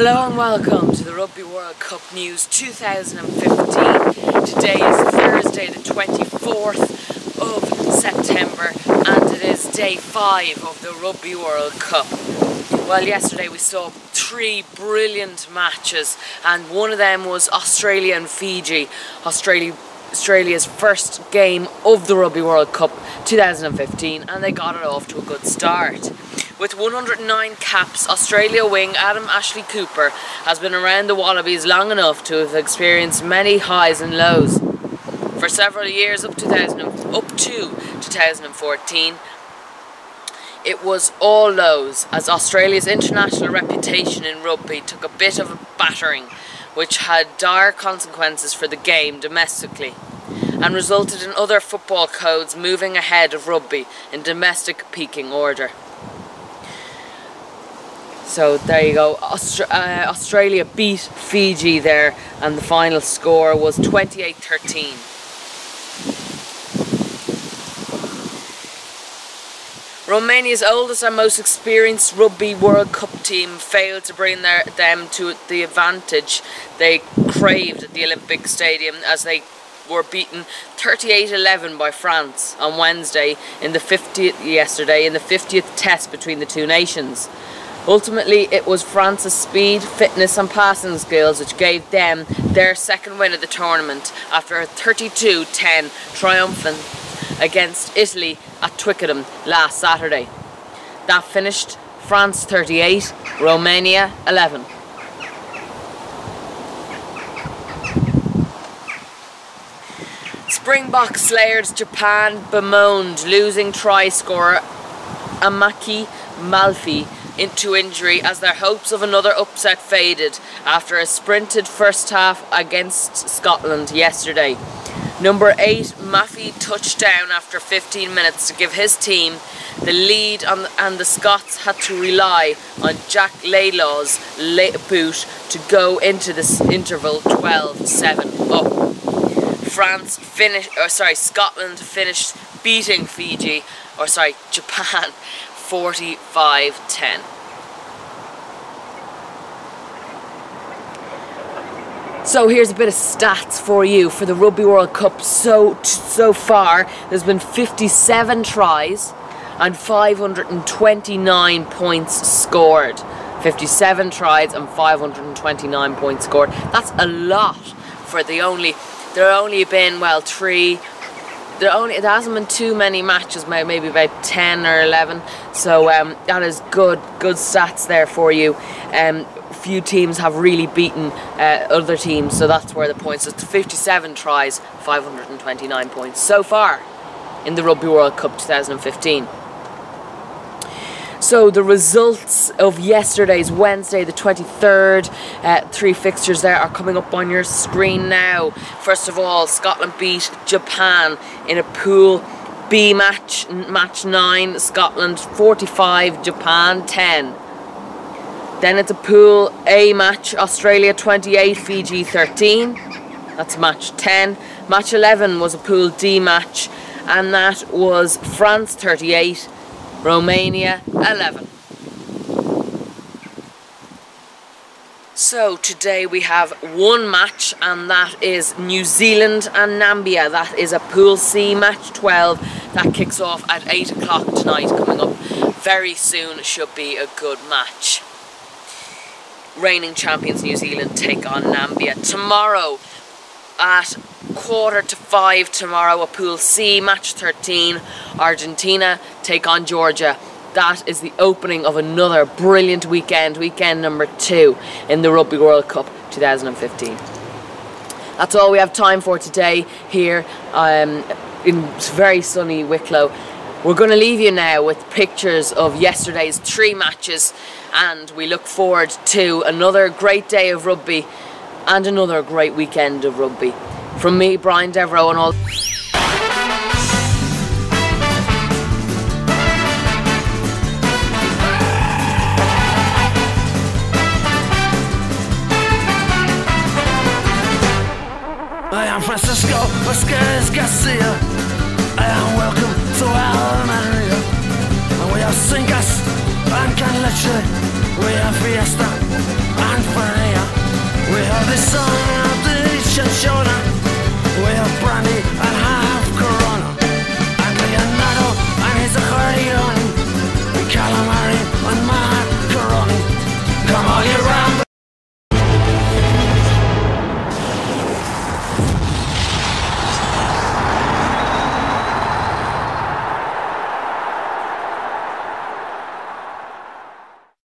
Hello and welcome to the Rugby World Cup News 2015. Today is Thursday the 24th of September and it is day 5 of the Rugby World Cup. Well, yesterday we saw 3 brilliant matches and one of them was Australia and Fiji. Australia's first game of the Rugby World Cup 2015, and they got it off to a good start. With 109 caps, Australia wing Adam Ashley Cooper has been around the Wallabies long enough to have experienced many highs and lows. For several years up to 2014, it was all lows as Australia's international reputation in rugby took a bit of a battering, which had dire consequences for the game domestically and resulted in other football codes moving ahead of rugby in domestic peaking order. So there you go, Australia beat Fiji there and the final score was 28-13. Romania's oldest and most experienced Rugby World Cup team failed to bring them to the advantage they craved at the Olympic Stadium as they were beaten 38-11 by France on Wednesday in the 50th test between the two nations. Ultimately, it was France's speed, fitness and passing skills which gave them their second win of the tournament after a 32-10 triumph against Italy at Twickenham last Saturday. That finished France 38, Romania 11. Springbok slayers Japan bemoaned losing try scorer Amaki Malfi into injury as their hopes of another upset faded after a sprinted first half against Scotland yesterday. Number 8, Maffey touched down after 15 minutes to give his team the lead and the Scots had to rely on Jack Laidlaw's late boot to go into this interval 12-7 up. Scotland finished beating Japan 45-10. So here's a bit of stats for you for the Rugby World Cup. So far there's been 57 tries and 529 points scored. 57 tries and 529 points scored. That's a lot for there only been there hasn't been too many matches, maybe about 10 or 11. So that is good stats there for you. Few teams have really beaten other teams, so that's where the points. It's 57 tries, 529 points so far in the Rugby World Cup 2015. So the results of yesterday's Wednesday the 23rd, 3 fixtures there are coming up on your screen now. First of all, Scotland beat Japan in a Pool B match 9, Scotland 45, Japan 10. Then it's a Pool A match, Australia 28, Fiji 13. That's match 10. Match 11 was a Pool D match, and that was France 38, Romania 11. So today we have one match, and that is New Zealand and Namibia. That is a Pool C match 12. That kicks off at 8 o'clock tonight, coming up very soon. Should be a good match. Reigning champions New Zealand take on Namibia. Tomorrow at 4:45 tomorrow, a Pool C match 13, Argentina take on Georgia. That is the opening of another brilliant weekend number 2 in the Rugby World Cup 2015. That's all we have time for today here in very sunny Wicklow. We're going to leave you now with pictures of yesterday's 3 matches, and we look forward to another great day of rugby and another great weekend of rugby. From me, Brian Devereaux, and all. I am Francisco Vasquez Garcia. I am welcome to Almeria. And we are Cingas and Can Leche. We are Fiesta.